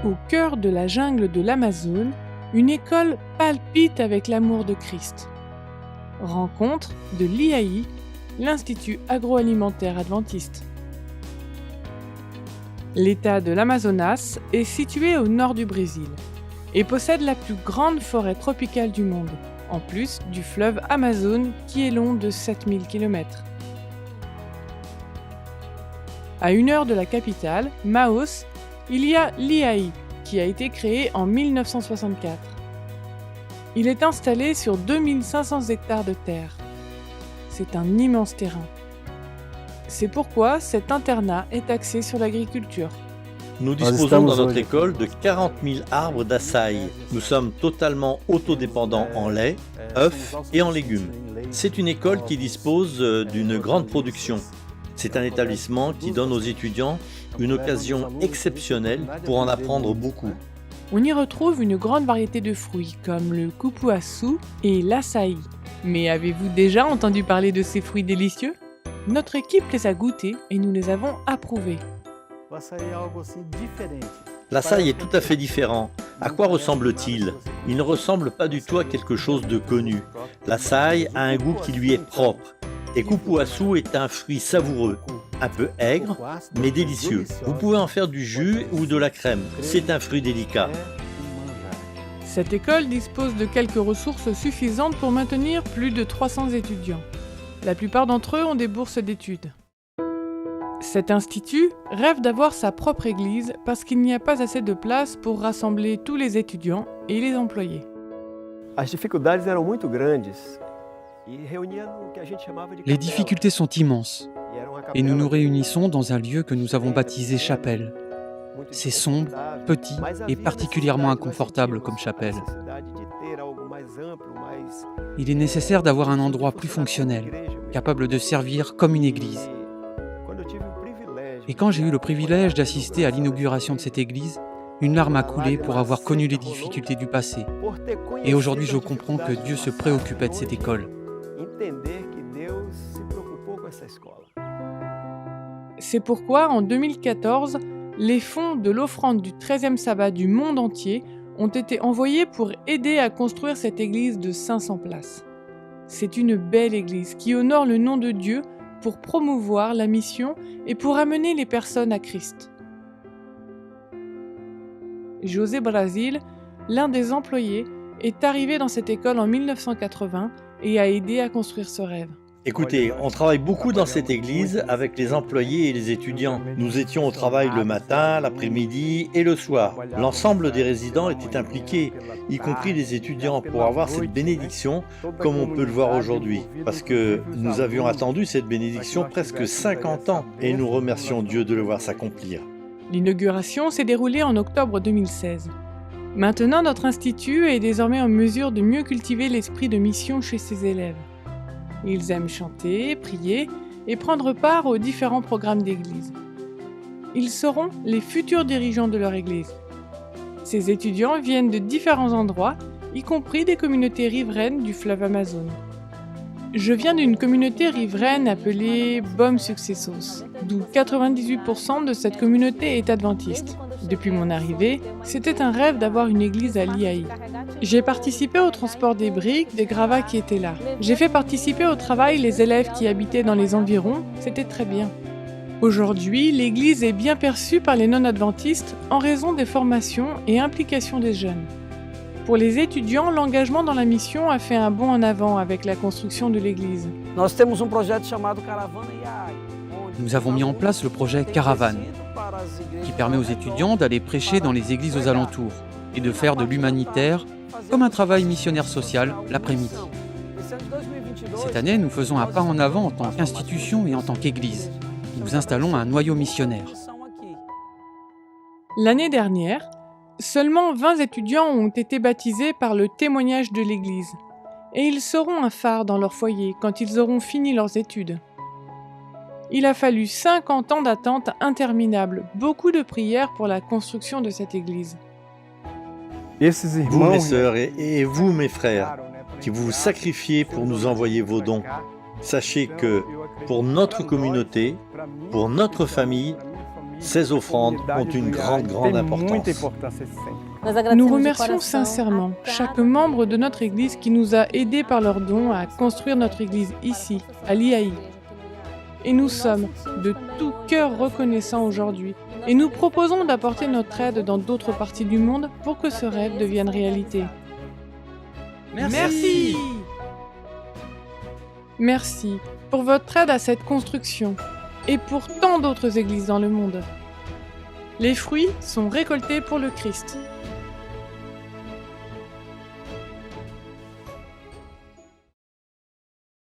au cœur de la jungle de l'Amazone, une école palpite avec l'amour de Christ. Rencontre de l'IAI, l'Institut agroalimentaire adventiste. L'État de l'Amazonas est situé au nord du Brésil et possède la plus grande forêt tropicale du monde, en plus du fleuve Amazone qui est long de 7000 km. À 1 heure de la capitale, Manaus, il y a l'IAI, qui a été créé en 1964. Il est installé sur 2500 hectares de terre. C'est un immense terrain. C'est pourquoi cet internat est axé sur l'agriculture. Nous disposons dans notre école de 40 000 arbres d'açaï. Nous sommes totalement autodépendants en lait, œufs et en légumes. C'est une école qui dispose d'une grande production. C'est un établissement qui donne aux étudiants une occasion exceptionnelle pour en apprendre beaucoup. On y retrouve une grande variété de fruits comme le cupuaçu et l'açaï. Mais avez-vous déjà entendu parler de ces fruits délicieux ? Notre équipe les a goûtés et nous les avons approuvés. L'açaï est tout à fait différent. À quoi ressemble-t-il ? Il ne ressemble pas du tout à quelque chose de connu. L'açaï a un goût qui lui est propre. Et cupuaçu est un fruit savoureux, un peu aigre, mais délicieux. Vous pouvez en faire du jus ou de la crème. C'est un fruit délicat. Cette école dispose de quelques ressources suffisantes pour maintenir plus de 300 étudiants. La plupart d'entre eux ont des bourses d'études. Cet institut rêve d'avoir sa propre église parce qu'il n'y a pas assez de place pour rassembler tous les étudiants et les employés. Les difficultés sont immenses et nous nous réunissons dans un lieu que nous avons baptisé chapelle. C'est sombre, petit et particulièrement inconfortable comme chapelle. Il est nécessaire d'avoir un endroit plus fonctionnel, capable de servir comme une église. Et quand j'ai eu le privilège d'assister à l'inauguration de cette église, une larme a coulé pour avoir connu les difficultés du passé. Et aujourd'hui, je comprends que Dieu se préoccupait de cette école. C'est pourquoi, en 2014, les fonds de l'offrande du 13e sabbat du monde entier ont été envoyés pour aider à construire cette église de 500 places. C'est une belle église qui honore le nom de Dieu pour promouvoir la mission et pour amener les personnes à Christ. José Brasil, l'un des employés, est arrivé dans cette école en 1980 et a aidé à construire ce rêve. Écoutez, on travaille beaucoup dans cette église avec les employés et les étudiants. Nous étions au travail le matin, l'après-midi et le soir. L'ensemble des résidents étaient impliqués, y compris les étudiants, pour avoir cette bénédiction comme on peut le voir aujourd'hui. Parce que nous avions attendu cette bénédiction presque 50 ans et nous remercions Dieu de le voir s'accomplir. L'inauguration s'est déroulée en octobre 2016. Maintenant, notre institut est désormais en mesure de mieux cultiver l'esprit de mission chez ses élèves. Ils aiment chanter, prier et prendre part aux différents programmes d'église. Ils seront les futurs dirigeants de leur église. Ces étudiants viennent de différents endroits, y compris des communautés riveraines du fleuve Amazone. Je viens d'une communauté riveraine appelée Bom Sucessos, d'où 98% de cette communauté est adventiste. Depuis mon arrivée, c'était un rêve d'avoir une église à l'IAI. J'ai participé au transport des briques, des gravats qui étaient là. J'ai fait participer au travail les élèves qui habitaient dans les environs, c'était très bien. Aujourd'hui, l'église est bien perçue par les non-adventistes en raison des formations et implications des jeunes. Pour les étudiants, l'engagement dans la mission a fait un bond en avant avec la construction de l'église. Nous avons mis en place le projet Caravane, qui permet aux étudiants d'aller prêcher dans les églises aux alentours et de faire de l'humanitaire comme un travail missionnaire social l'après-midi. Cette année, nous faisons un pas en avant en tant qu'institution et en tant qu'église. Nous installons un noyau missionnaire. L'année dernière, seulement 20 étudiants ont été baptisés par le témoignage de l'église. Et ils seront un phare dans leur foyer quand ils auront fini leurs études. Il a fallu 50 ans d'attente interminable, beaucoup de prières pour la construction de cette église. Vous, mes sœurs, et vous, mes frères, qui vous sacrifiez pour nous envoyer vos dons, sachez que pour notre communauté, pour notre famille, Ces offrandes ont une grande importance. Nous remercions sincèrement chaque membre de notre Église qui nous a aidés par leurs dons à construire notre Église ici, à l'IAI. Et nous sommes de tout cœur reconnaissants aujourd'hui. Et nous proposons d'apporter notre aide dans d'autres parties du monde pour que ce rêve devienne réalité. Merci. Merci pour votre aide à cette construction et pour tant d'autres églises dans le monde. Les fruits sont récoltés pour le Christ.